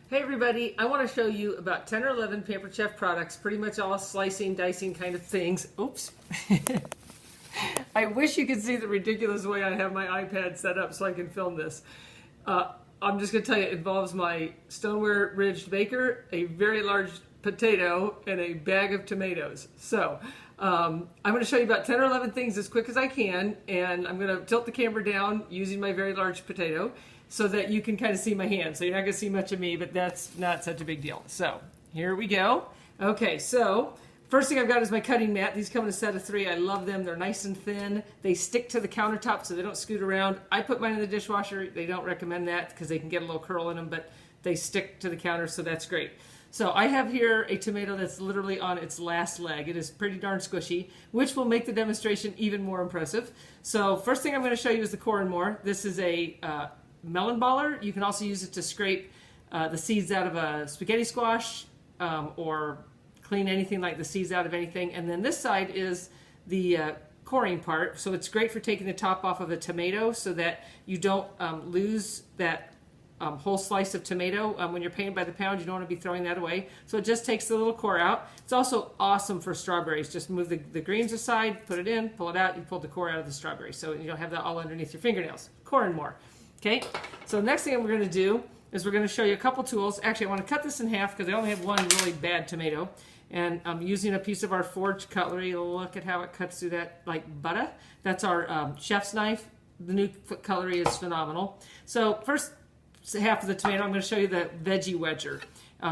Hey everybody, I want to show you about 10 or 11 Pampered Chef products, pretty much all slicing, dicing kind of things. Oops. I wish you could see the ridiculous way I have my iPad set up so I can film this. I'm just going to tell you, it involves my stoneware ridged baker, a very large potato, and a bag of tomatoes. So I'm going to show you about 10 or 11 things as quick as I can, and I'm going to tilt the camera down using my very large potato so that you can kind of see my hand. So you're not going to see much of me, but that's not such a big deal. So here we go. Okay, so first thing I've got is my cutting mat. These come in a set of 3. I love them. They're nice and thin. They stick to the countertop so they don't scoot around. I put mine in the dishwasher. They don't recommend that because they can get a little curl in them, but they stick to the counter, so that's great. So I have here a tomato that's literally on its last leg. It is pretty darn squishy, which will make the demonstration even more impressive. So first thing I'm going to show you is the core and more. This is a melon baller. You can also use it to scrape the seeds out of a spaghetti squash or clean anything like the seeds out of anything. And then this side is the coring part. So it's great for taking the top off of a tomato so that you don't lose that whole slice of tomato. When you're paying by the pound, you don't want to be throwing that away. So it just takes the little core out. It's also awesome for strawberries. Just move the greens aside, put it in, pull it out, you pull the core out of the strawberry. So you don't have that all underneath your fingernails. Core and more. Okay, so next thing we're going to do is we're going to show you a couple tools. Actually, I want to cut this in half because I only have one really bad tomato. And I'm using a piece of our forged cutlery. Look at how it cuts through that like butter. That's our chef's knife. The new cutlery is phenomenal. So first half of the tomato, I'm going to show you the veggie wedger.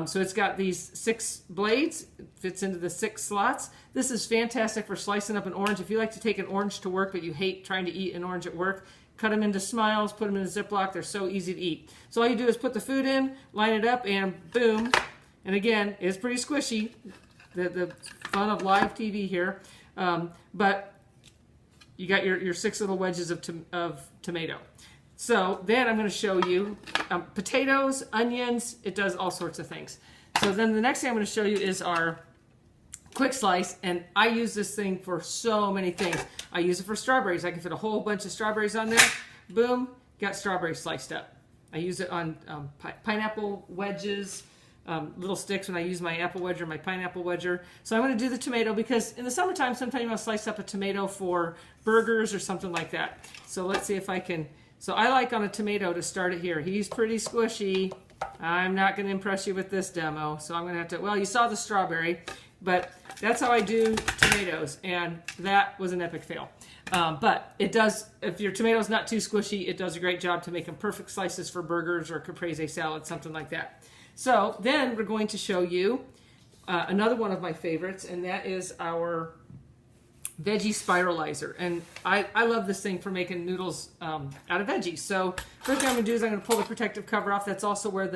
So it's got these 6 blades. It fits into the 6 slots. This is fantastic for slicing up an orange. If you like to take an orange to work, but you hate trying to eat an orange at work, cut them into smiles, put them in a Ziploc. They're so easy to eat. So all you do is put the food in, line it up, and boom. And again, it's pretty squishy. The fun of live TV here. But you got your 6 little wedges of tomato. So then I'm going to show you potatoes, onions. It does all sorts of things. So then the next thing I'm going to show you is our quick slice, and I use this thing for so many things. I use it for strawberries. I can fit a whole bunch of strawberries on there. Boom, got strawberries sliced up. I use it on pineapple wedges, little sticks when I use my apple wedger, my pineapple wedger. So I'm going to do the tomato because in the summertime, sometimes you want to slice up a tomato for burgers or something like that. So let's see if I can. So I like on a tomato to start it here. He's pretty squishy. I'm not going to impress you with this demo, so I'm going to have to, well, you saw the strawberry, but that's how I do tomatoes, and that was an epic fail. But it does, if your tomato's not too squishy, it does a great job to make them perfect slices for burgers or caprese salad, something like that. So then we're going to show you another one of my favorites, and that is our veggie spiralizer. And I love this thing for making noodles out of veggies. So first thing I'm going to do is I'm going to pull the protective cover off. That's also where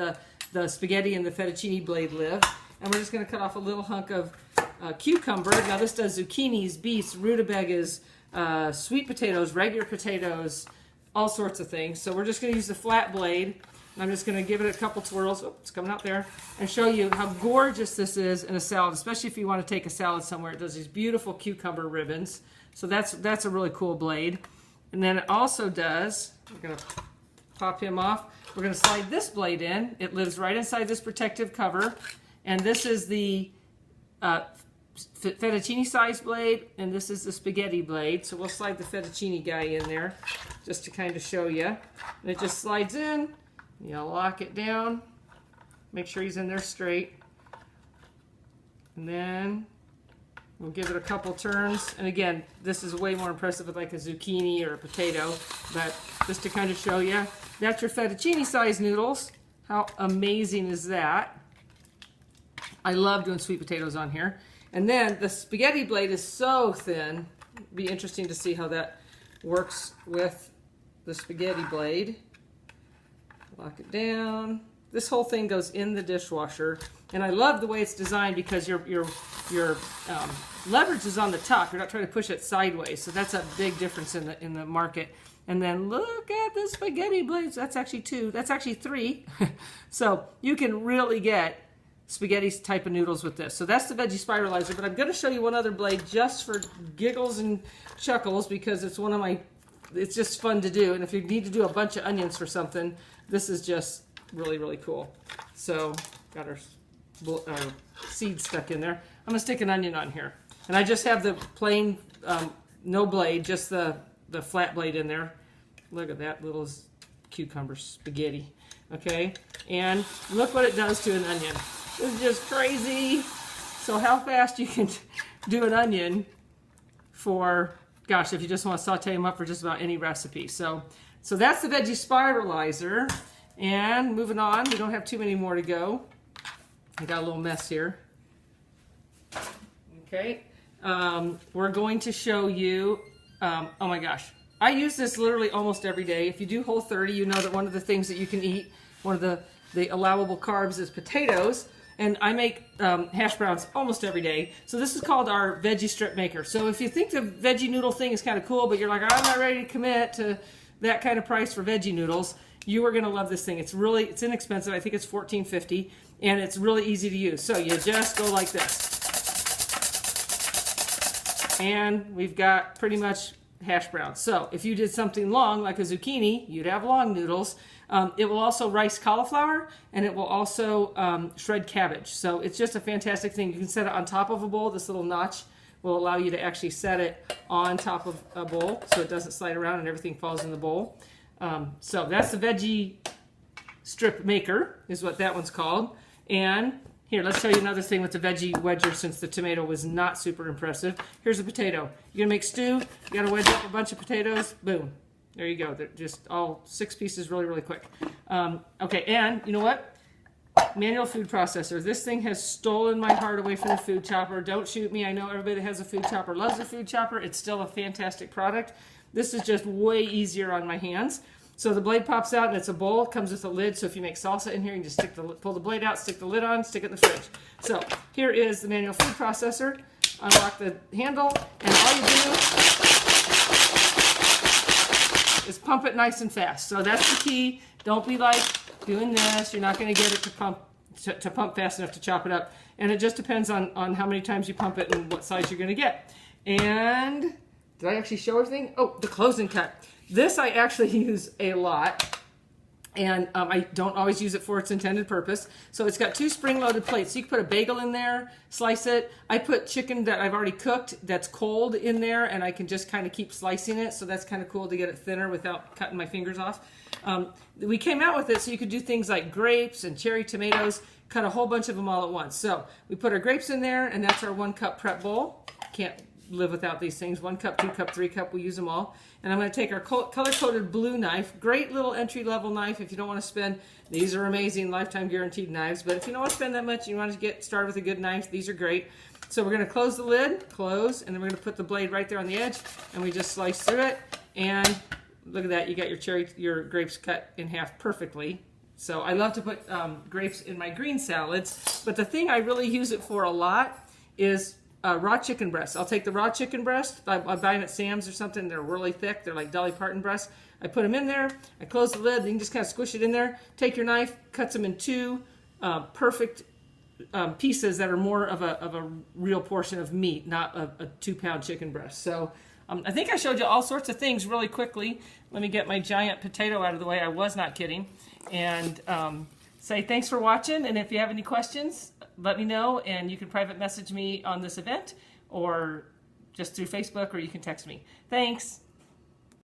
the spaghetti and the fettuccine blade live. And we're just going to cut off a little hunk of cucumber. Now this does zucchinis, beets, rutabagas, sweet potatoes, regular potatoes, all sorts of things. So we're just going to use the flat blade. I'm just going to give it a couple twirls. Oh, it's coming out there. And show you how gorgeous this is in a salad, especially if you want to take a salad somewhere. It does these beautiful cucumber ribbons. So that's a really cool blade. And then it also does, we're going to pop him off. We're going to slide this blade in. It lives right inside this protective cover. And this is the fettuccine size blade, and this is the spaghetti blade. So we'll slide the fettuccine guy in there just to kind of show you. And it just slides in. You lock it down, make sure he's in there straight, and then we'll give it a couple turns. And again, this is way more impressive with like a zucchini or a potato, but just to kind of show you, that's your fettuccine size noodles. How amazing is that? I love doing sweet potatoes on here. And then the spaghetti blade is so thin. It'd be interesting to see how that works with the spaghetti blade. Lock it down. This whole thing goes in the dishwasher, and I love the way it's designed because your leverage is on the top. You're not trying to push it sideways, so that's a big difference in the market. And then look at the spaghetti blades. That's actually 2. That's actually 3. So you can really get spaghetti type of noodles with this. So that's the veggie spiralizer. But I'm going to show you one other blade just for giggles and chuckles because it's one of my. It's just fun to do, and if you need to do a bunch of onions for something, this is just really, really cool. So got our seeds stuck in there. I'm gonna stick an onion on here. And I just have the plain, no blade, just the flat blade in there. Look at that little cucumber spaghetti. Okay, and look what it does to an onion. This is just crazy. So how fast you can do an onion for, gosh, if you just want to saute them up for just about any recipe. So that's the veggie spiralizer. And moving on, we don't have too many more to go. I got a little mess here. Okay, we're going to show you, oh my gosh, I use this literally almost every day. If you do Whole30, you know that one of the things that you can eat, one of the allowable carbs is potatoes. And I make hash browns almost every day. So this is called our veggie strip maker. So if you think the veggie noodle thing is kind of cool, but you're like, I'm not ready to commit to that kind of price for veggie noodles, you are going to love this thing. It's inexpensive. I think it's $14.50, and it's really easy to use. So you just go like this. And we've got pretty much hash browns. So if you did something long, like a zucchini, you'd have long noodles. It will also rice cauliflower, and it will also shred cabbage. So it's just a fantastic thing. You can set it on top of a bowl. This little notch will allow you to actually set it on top of a bowl so it doesn't slide around and everything falls in the bowl. So that's the veggie strip maker is what that one's called. And here, let's show you another thing with the veggie wedger since the tomato was not super impressive. Here's a potato. You're gonna make stew, you gotta wedge up a bunch of potatoes, boom. There you go. They're just all 6 pieces really, really quick. Okay, and you know what? Manual food processor. This thing has stolen my heart away from the food chopper. Don't shoot me. I know everybody that has a food chopper loves a food chopper. It's still a fantastic product. This is just way easier on my hands. So the blade pops out and it's a bowl. It comes with a lid. So if you make salsa in here, you can just pull the blade out, stick the lid on, stick it in the fridge. So here is the manual food processor. Unlock the handle, and all you do is pump it nice and fast. So that's the key. Don't be like doing this. You're not going to get it to pump fast enough to chop it up. And it just depends on how many times you pump it and what size you're going to get. And did I actually show everything? Oh, the close and cut. This I actually use a lot. And I don't always use it for its intended purpose. So it's got 2 spring-loaded plates. So you can put a bagel in there, slice it. I put chicken that I've already cooked that's cold in there, and I can just kind of keep slicing it. So that's kind of cool to get it thinner without cutting my fingers off. We came out with it so you could do things like grapes and cherry tomatoes, cut a whole bunch of them all at once. So we put our grapes in there, and that's our 1-cup prep bowl. Can't live without these things. 1 cup, 2 cup, 3 cup, we use them all. And I'm going to take our color-coded blue knife, great little entry-level knife if you don't want to spend, these are amazing lifetime guaranteed knives, but if you don't want to spend that much and you want to get started with a good knife, these are great. So we're going to close the lid, close, and then we're going to put the blade right there on the edge, and we just slice through it, and look at that, you got your grapes cut in half perfectly. So I love to put grapes in my green salads, but the thing I really use it for a lot is raw chicken breasts. I'll take the raw chicken breast. I buy them at Sam's or something. They're really thick. They're like Dolly Parton breasts. I put them in there. I close the lid. You can just kind of squish it in there. Take your knife, cuts them in 2 perfect pieces that are more of a real portion of meat, not a 2-pound chicken breast. So I think I showed you all sorts of things really quickly. Let me get my giant potato out of the way. I was not kidding. And say thanks for watching. And if you have any questions, let me know, and you can private message me on this event or just through Facebook, or you can text me. Thanks.